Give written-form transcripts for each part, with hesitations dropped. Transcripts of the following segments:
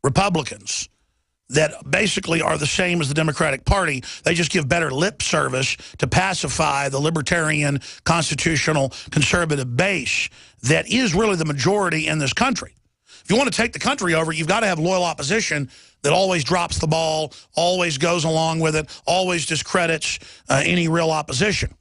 Republicans that basically are the same as the Democratic Party. They just give better lip service to pacify the libertarian, constitutional, conservative base that is really the majority in this country. If you want to take the country over, you've got to have loyal opposition that always drops the ball, always goes along with it, always discredits any real opposition.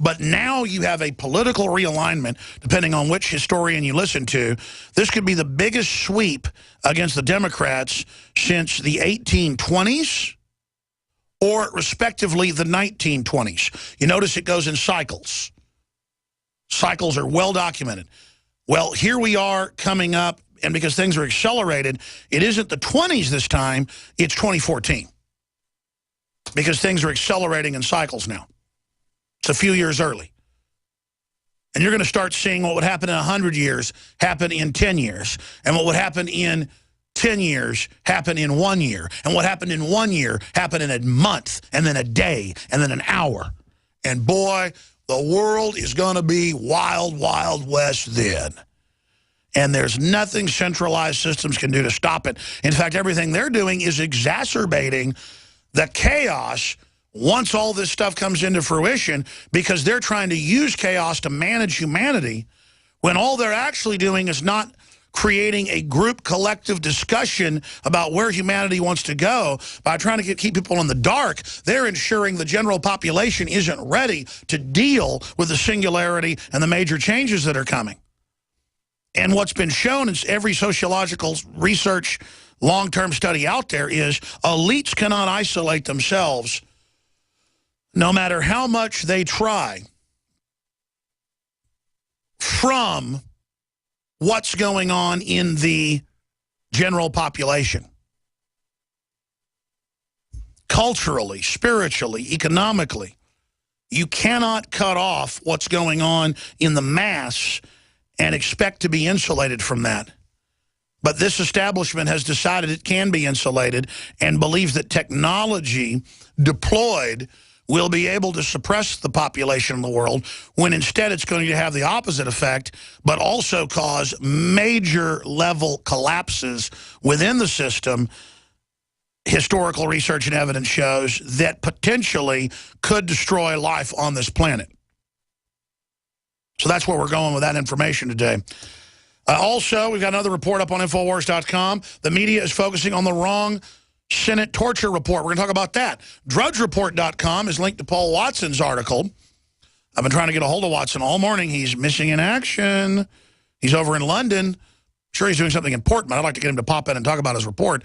But now you have a political realignment, depending on which historian you listen to. This could be the biggest sweep against the Democrats since the 1820s or, respectively, the 1920s. You notice it goes in cycles. Cycles are well documented. Well, here we are coming up, and because things are accelerated, it isn't the 20s this time, it's 2014. Because things are accelerating in cycles now. It's a few years early. And you're going to start seeing what would happen in 100 years happen in 10 years. And what would happen in 10 years happen in 1 year. And what happened in 1 year happen in a month, and then a day, and then an hour. And boy, the world is going to be wild, wild west then. And there's nothing centralized systems can do to stop it. In fact, everything they're doing is exacerbating the chaos once all this stuff comes into fruition, because they're trying to use chaos to manage humanity when all they're actually doing is not creating a group collective discussion about where humanity wants to go. By trying to keep people in the dark, they're ensuring the general population isn't ready to deal with the singularity and the major changes that are coming. And what's been shown in every sociological research, long-term study out there is elites cannot isolate themselves no matter how much they try from what's going on in the general population. Culturally, spiritually, economically, you cannot cut off what's going on in the mass and expect to be insulated from that. But this establishment has decided it can be insulated and believes that technology deployed will be able to suppress the population in the world, when instead it's going to have the opposite effect, but also cause major level collapses within the system. Historical research and evidence shows that potentially could destroy life on this planet. So that's where we're going with that information today. Also, we've got another report up on Infowars.com. The media is focusing on the wrong Senate torture report. We're going to talk about that. DrudgeReport.com is linked to Paul Watson's article. I've been trying to get a hold of Watson all morning. He's missing in action. He's over in London. I'm sure he's doing something important, but I'd like to get him to pop in and talk about his report.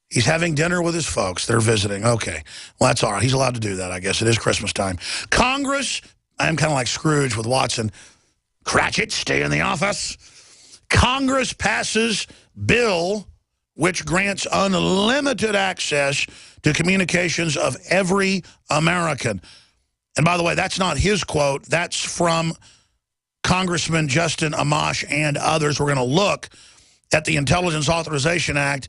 He's having dinner with his folks. They're visiting. Okay. Well, that's all right. He's allowed to do that, I guess. It is Christmas time. Congress, I'm kind of like Scrooge with Watson. Cratchit, stay in the office. Congress passes bill which grants unlimited access to communications of every American. And by the way, that's not his quote. That's from Congressman Justin Amash and others. We're going to look at the Intelligence Authorization Act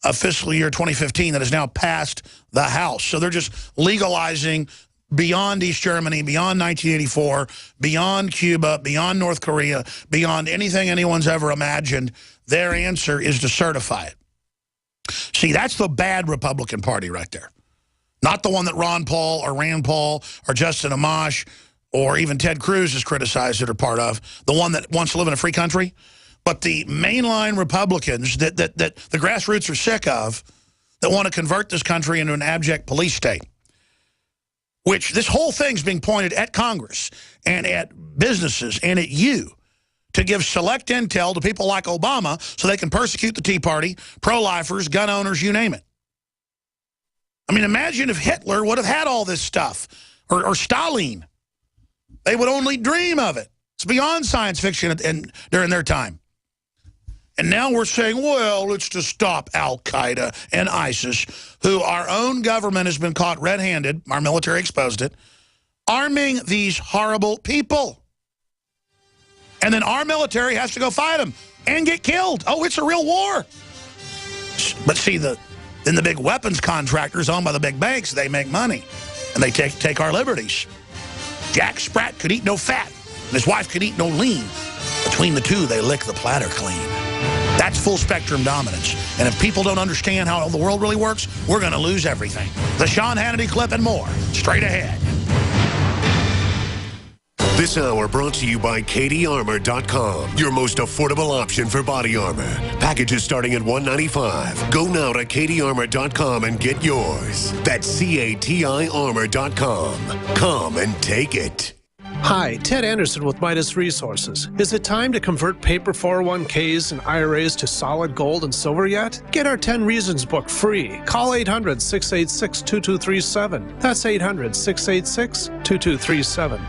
of fiscal year 2015 that has now passed the House. So they're just legalizing beyond East Germany, beyond 1984, beyond Cuba, beyond North Korea, beyond anything anyone's ever imagined. Their answer is to certify it. See, that's the bad Republican Party right there. Not the one that Ron Paul or Rand Paul or Justin Amash or even Ted Cruz has criticized it or part of. The one that wants to live in a free country. But the mainline Republicans that the grassroots are sick of, that want to convert this country into an abject police state. Which this whole thing's being pointed at Congress and at businesses and at you, to give select intel to people like Obama so they can persecute the Tea Party, pro-lifers, gun owners, you name it. I mean, imagine if Hitler would have had all this stuff, or Stalin. They would only dream of it. It's beyond science fiction during their time. And now we're saying, well, it's to stop Al-Qaeda and ISIS, who our own government has been caught red-handed, our military exposed it, arming these horrible people. And then our military has to go fight them and get killed. Oh, it's a real war. But see, then the big weapons contractors owned by the big banks, they make money. And they take our liberties. Jack Sprat could eat no fat, and his wife could eat no lean. Between the two, they lick the platter clean. That's full spectrum dominance. And if people don't understand how the world really works, we're going to lose everything. The Sean Hannity clip and more, straight ahead. This hour brought to you by CatieArmor.com, your most affordable option for body armor. Packages starting at $195. Go now to CatieArmor.com and get yours. That's CATI Armor.com. Come and take it. Hi, Ted Anderson with Midas Resources. Is it time to convert paper 401ks and IRAs to solid gold and silver yet? Get our 10 Reasons book free. Call 800-686-2237. That's 800-686-2237.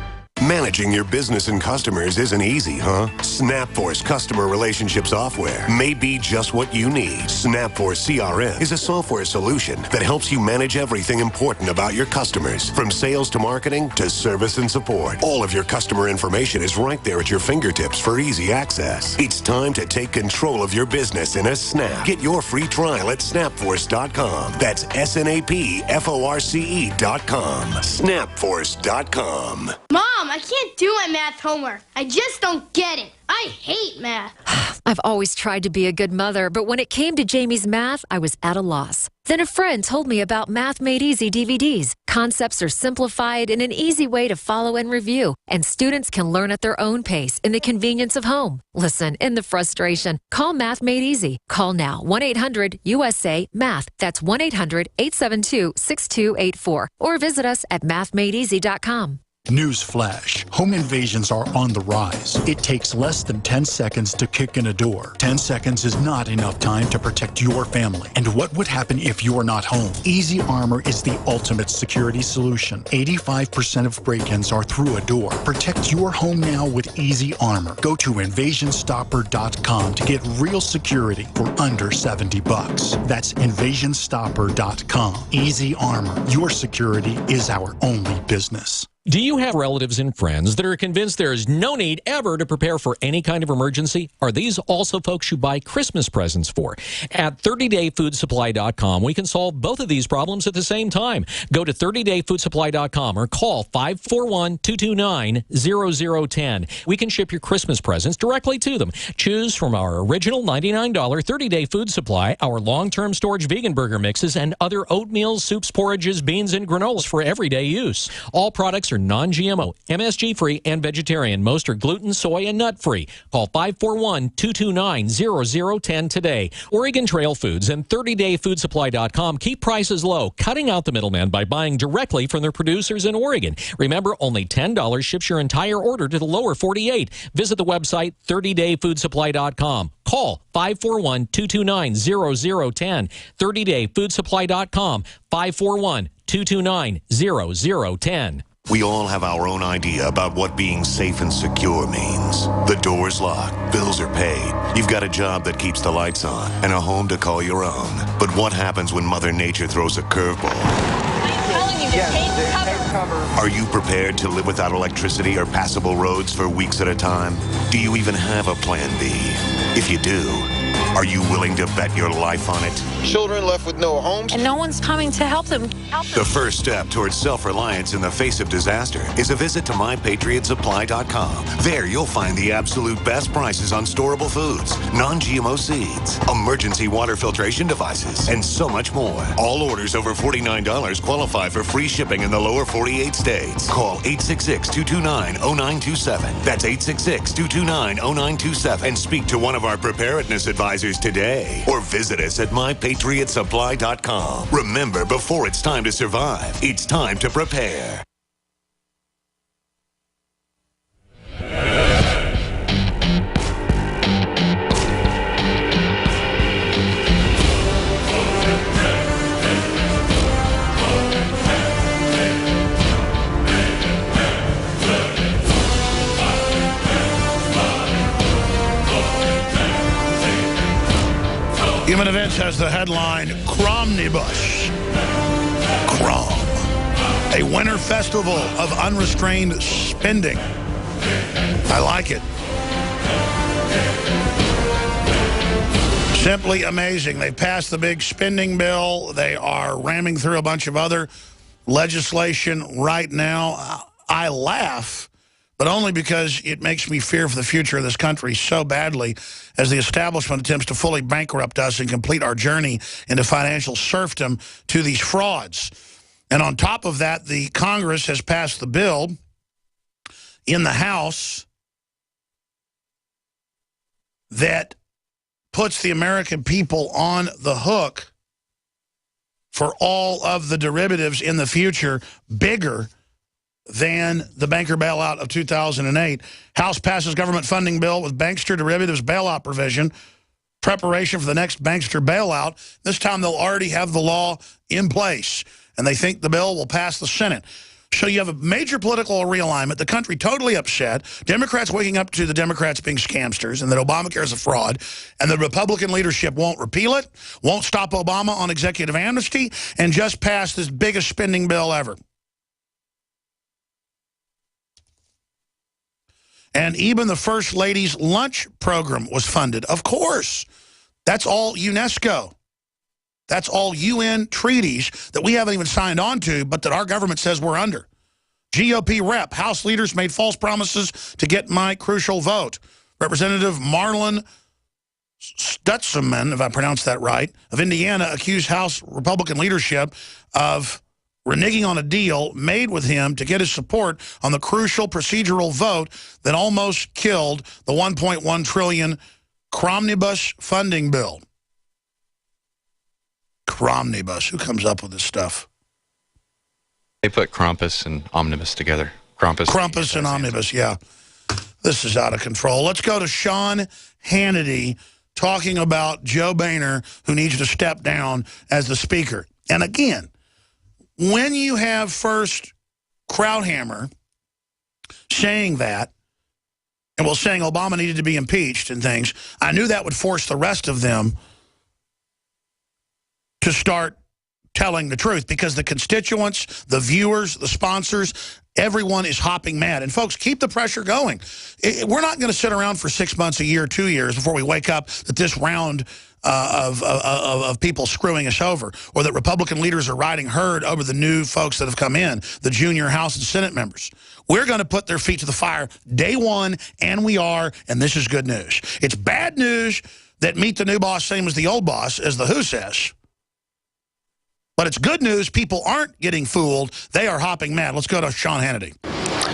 Managing your business and customers isn't easy, huh? SnapForce customer relationship software may be just what you need. SnapForce CRM is a software solution that helps you manage everything important about your customers, from sales to marketing to service and support. All of your customer information is right there at your fingertips for easy access. It's time to take control of your business in a snap. Get your free trial at snapforce.com. That's SNAPFORCE.com. Snapforce.com. Mom, I can't do my math homework. I just don't get it. I hate math. I've always tried to be a good mother, but when it came to Jamie's math, I was at a loss. Then a friend told me about Math Made Easy DVDs. Concepts are simplified in an easy way to follow and review, and students can learn at their own pace in the convenience of home. Listen, in the frustration, call Math Made Easy. Call now, 1-800-USA-MATH. That's 1-800-872-6284. Or visit us at mathmadeeasy.com. Newsflash. Home invasions are on the rise. It takes less than 10 seconds to kick in a door. 10 seconds is not enough time to protect your family. And what would happen if you're not home? Easy Armor is the ultimate security solution. 85% of break-ins are through a door. Protect your home now with Easy Armor. Go to InvasionStopper.com to get real security for under $70. That's InvasionStopper.com. Easy Armor. Your security is our only business. Do you have relatives and friends that are convinced there is no need ever to prepare for any kind of emergency? Are these also folks you buy Christmas presents for? At 30dayfoodsupply.com, we can solve both of these problems at the same time. Go to 30dayfoodsupply.com or call 541-229-0010. We can ship your Christmas presents directly to them. Choose from our original $99 30-day food supply, our long-term storage vegan burger mixes, and other oatmeal, soups, porridges, beans, and granolas for everyday use. All products are non-GMO, MSG-free, and vegetarian. Most are gluten, soy, and nut-free. Call 541-229-0010 today. Oregon Trail Foods and 30dayfoodsupply.com keep prices low, cutting out the middleman by buying directly from their producers in Oregon. Remember, only $10 ships your entire order to the lower 48. Visit the website 30dayfoodsupply.com. Call 541-229-0010. 30dayfoodsupply.com. 541-229-0010. We all have our own idea about what being safe and secure means. The door's locked, bills are paid, you've got a job that keeps the lights on, and a home to call your own. But what happens when Mother Nature throws a curveball? I'm telling you, take cover. Are you prepared to live without electricity or passable roads for weeks at a time? Do you even have a plan B? If you do, are you willing to bet your life on it? Children left with no homes. And no one's coming to help them. The first step towards self-reliance in the face of disaster is a visit to MyPatriotSupply.com. There you'll find the absolute best prices on storable foods, non-GMO seeds, emergency water filtration devices, and so much more. All orders over $49 qualify for free shipping in the lower 48 states. Call 866-229-0927. That's 866-229-0927 and speak to one of our preparedness advisors today, or visit us at MyPatriotSupply.com. Remember, before it's time to survive, it's time to prepare. Human Events has the headline, Cromnibus. Crom. A winter festival of unrestrained spending. I like it. Simply amazing. They passed the big spending bill. They are ramming through a bunch of other legislation right now. I laugh but only because it makes me fear for the future of this country so badly as the establishment attempts to fully bankrupt us and complete our journey into financial serfdom to these frauds. And on top of that, the Congress has passed the bill in the House that puts the American people on the hook for all of the derivatives in the future, bigger than the banker bailout of 2008. House passes government funding bill with bankster derivatives bailout provision, preparation for the next bankster bailout. This time they'll already have the law in place, and they think the bill will pass the Senate. So you have a major political realignment, the country totally upset, Democrats waking up to the Democrats being scamsters and that Obamacare is a fraud, and the Republican leadership won't repeal it, won't stop Obama on executive amnesty, and just passed this biggest spending bill ever. And even the First Lady's lunch program was funded. Of course. That's all UNESCO. That's all UN treaties that we haven't even signed on to, but that our government says we're under. GOP rep, House leaders made false promises to get my crucial vote. Representative Marlon Stutzman, if I pronounced that right, of Indiana, accused House Republican leadership of reneging on a deal made with him to get his support on the crucial procedural vote that almost killed the $1.1 trillion Cromnibus funding bill. Cromnibus, who comes up with this stuff? They put Krampus and Omnibus together. Krampus and Omnibus, yeah. This is out of control. Let's go to Sean Hannity talking about Joe Boehner, who needs to step down as the speaker. And again, when you have first Krauthammer saying that, and well, saying Obama needed to be impeached and things, I knew that would force the rest of them to start telling the truth, because the constituents, the viewers, the sponsors, everyone is hopping mad. And folks, keep the pressure going. We're not going to sit around for 6 months, a year, 2 years before we wake up that this round of people screwing us over, or that Republican leaders are riding herd over the new folks that have come in, the junior House and Senate members. We're going to put their feet to the fire day one, and we are, and this is good news. It's bad news that meet the new boss, same as the old boss, as the WHO says. But it's good news. People aren't getting fooled. They are hopping mad. Let's go to Sean Hannity.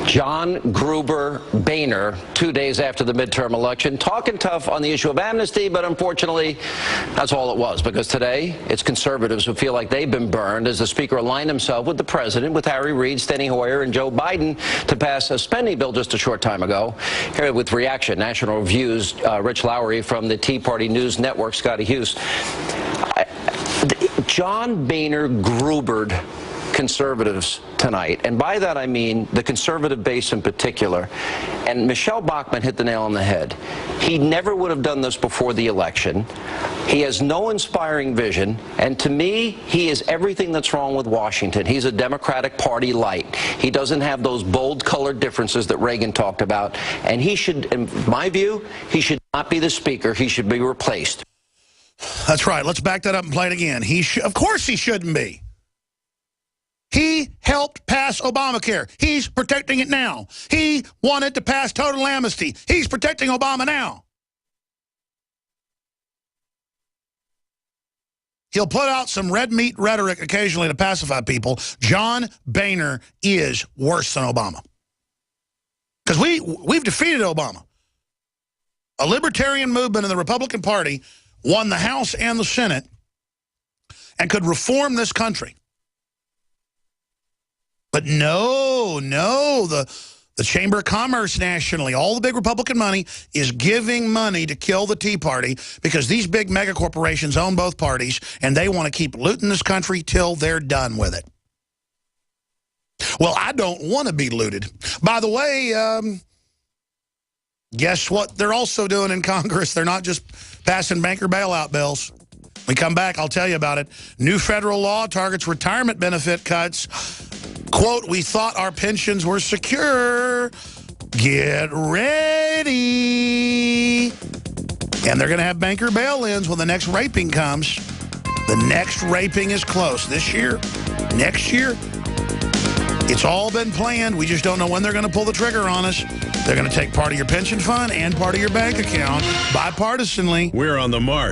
John Gruber Boehner, 2 days after the midterm election, talking tough on the issue of amnesty, but unfortunately, that's all it was, because today it's conservatives who feel like they've been burned as the speaker aligned himself with the president, with Harry Reid, Steny Hoyer, and Joe Biden to pass a spending bill just a short time ago. Here with reaction, National Review's Rich Lowry from the Tea Party News Network, Scotty Hughes. John Boehner Grubered conservatives tonight, and by that I mean the conservative base in particular. And Michelle Bachmann hit the nail on the head. He never would have done this before the election. He has no inspiring vision, and to me, he is everything that's wrong with Washington. He's a Democratic Party light. He doesn't have those bold colored differences that Reagan talked about, and he should, in my view, he should not be the speaker. He should be replaced. That's right. Let's back that up and play it again. Of course he shouldn't be. He helped pass Obamacare. He's protecting it now. He wanted to pass total amnesty. He's protecting Obama now. He'll put out some red meat rhetoric occasionally to pacify people. John Boehner is worse than Obama. Because we've defeated Obama. A libertarian movement in the Republican Party won the House and the Senate and could reform this country. But no, the Chamber of Commerce nationally, all the big Republican money is giving money to kill the Tea Party because these big mega corporations own both parties and they want to keep looting this country till they're done with it. Well, I don't want to be looted. By the way, guess what they're also doing in Congress? They're not just passing banker bailout bills. We come back, I'll tell you about it. New federal law targets retirement benefit cuts. Quote, we thought our pensions were secure. Get ready. And they're going to have banker bail-ins when the next raping comes. The next raping is close. This year, next year. It's all been planned. We just don't know when they're going to pull the trigger on us. They're going to take part of your pension fund and part of your bank account bipartisanly. We're on the march.